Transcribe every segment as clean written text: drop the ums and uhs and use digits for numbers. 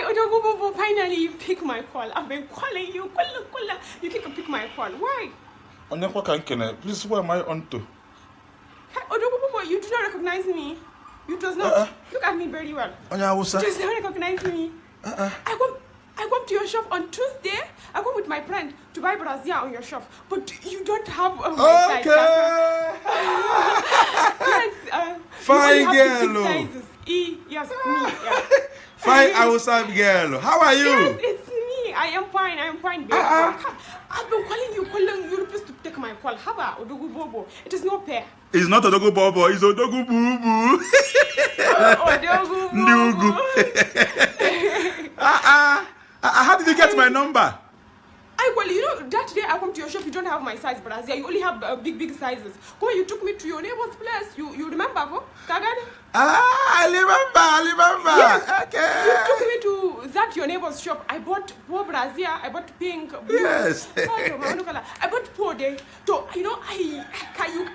Odogo, finally you pick my call. I've been calling you. You can't pick my call. Why? Please, where am I on to? Odogo, you do not recognize me. You does not look at me very well. You does not recognize me. I come to your shop on Tuesday. I come with my friend to buy brazier on your shop, but you don't have my size. Yes, fine girl. Sizes. Yes, me. Yeah. Fine outside girl. How are you? Yes, it's me. I am fine, baby. I've been calling you. You refuse to take my call. Haba, Odogu Bobo. It is not fair. It's not Odogu Bobo, it's Odogu Boo Boo. Odogu Bobo. How did you get my number? That day I come to your shop, you don't have my size, Brazil. You only have big sizes. Come on, you took me to your neighbor's place. You remember, go? Kagane? I remember. Yes. Okay. You took me to your neighbor's shop. I bought poor Brazil. I bought pink, blue. Yes. I bought poor day. So, you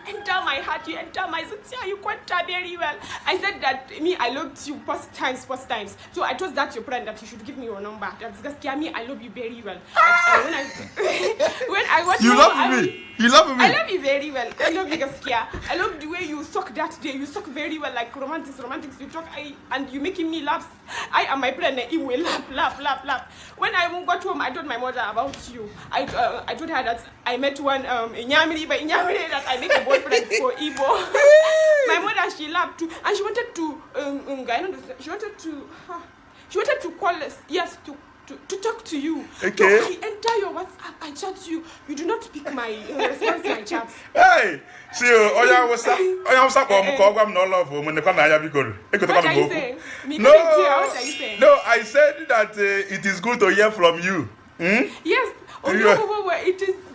enter my heart, you enter my soul. You quite very well. I said that I loved you first times. So I told that your friend that you should give me your number. That's because I love you very well. When I watch you love me. You love me. I love you very well. I love you, Gaskia. I love the way you suck that day. You suck very well, like romantics. You talk, and you making me laugh. I and my friend, he will laugh. When I got home, I told my mother about you. I told her that I met one Inyamiri, but Inyamiri that I make a boyfriend for Igbo. My mother, she laughed too, and she wanted to call us. Yes, to talk to you. Okay. So I enter your WhatsApp, I chat you. You do not pick my response to my chat. Hey, see you. What's up? No love. What are you saying? No, what are you saying? No, I said that it is good to hear from you. Yes.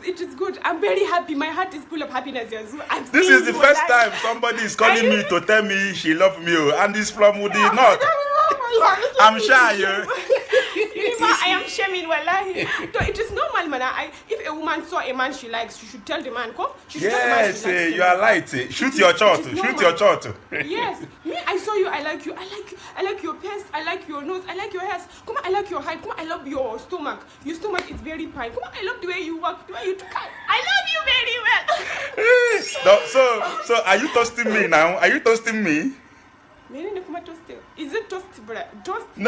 It is good. I'm very happy. My heart is full of happiness. This is the first time somebody is calling me to tell me she loves me, and it's from the north. I'm shy. I am shaming, wallahi. So it is normal, man. If a woman saw a man she likes, she should tell the man, come. Yes, you are right. Shoot your shot. Yes, me, I saw you. I like you. I like your face. I like your nose. I like your hair. Come on, I like your height. Come on, I love your stomach. Your stomach is very fine. Come on, I love the way you walk, the way you talk. I love you very well. So are you toasting me now? Are you toasting me? Is it toast bread? No, toast bread?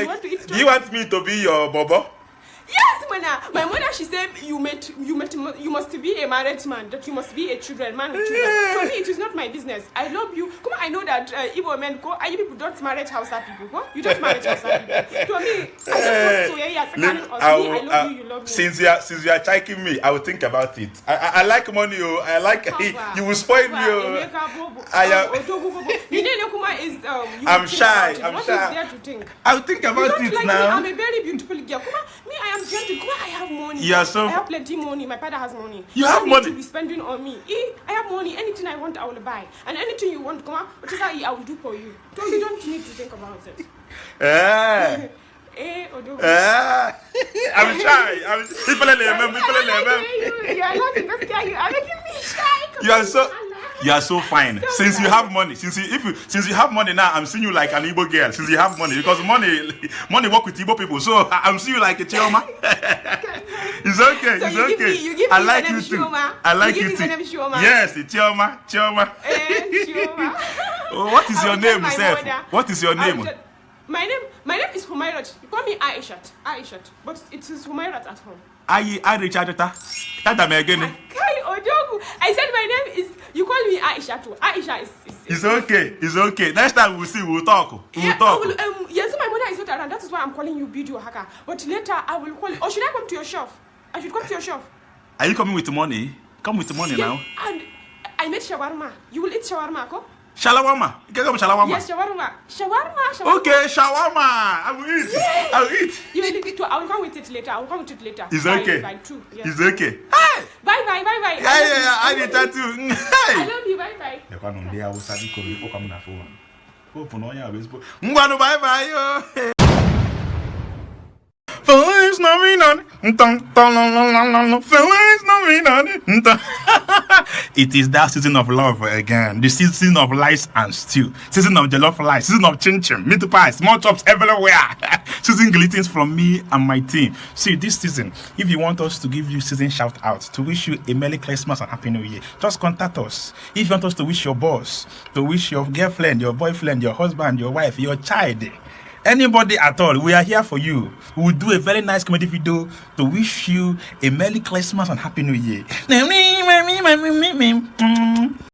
like, do you want me to be your bobo? Yes, mana. My mother, she said you must be a married man, that you must be a man with children. For me, it is not my business. I love you. Come on, I know that Igbo men you people don't marry Hausa people. Huh? You don't marry Hausa people. To me, I love you, you love me. Since you are chiking me, I will think about it. I like money, I like you will spoil me. I'm shy. What is there to think? I will think about it now. I'm a very beautiful girl. Come on, me, I am gentle. Come on, I have money. Yeah, so I have plenty money. My father has money. You have money to be spending on me. I have money. Anything I want, I will buy. And anything you want, come on, whatever I will do for you. So you don't need to think about it. I'm shy. You are not understanding. You are making me shy. You are so fine. Since you have money, since you have money now, I'm seeing you like an Igbo girl. Since you have money, because money work with Igbo people, so I'm seeing you like a Chioma. It's okay. So it's okay. You give I me like the you name too. Chioma. I like you you give too. Me the name Chioma. Yes, Chioma. Chioma. What is your name, Seth? What is your name? My name is Humairat. You call me Aishat, but it is Humairat at home. I said my name is. You call me Aisha too. Aisha is. It's okay. Next time we'll talk. Yes, my mother is not around. That is why I'm calling you video hacker. But later I will call you. Or should I come to your shop? I should come to your shop. Are you coming with the money? Come with the money now. And I made shawarma. You will eat shawarma, ko? Shawarma. You can come shawarma. Yes, shawarma. Okay, shawarma. I will eat. Yes. I will eat. You will eat too. I will come with it later. It's okay. By 2. Yes. It's okay. Hey. Bye. Yeah. I need that too. I love you. Bye. Bye. Feliz Navidad. Feliz Navidad. It is that season of love again. The season of rice and stew. Season of jollof rice. Season of chin chin, meat pie, small chops everywhere. season greetings from me and my team. See, this season, if you want us to give you season shout out, to wish you a Merry Christmas and Happy New Year, just contact us. If you want us to wish your boss, to wish your girlfriend, your boyfriend, your husband, your wife, your child, anybody at all, we are here for you. We will do a very nice comedy video to wish you a Merry Christmas and Happy New Year.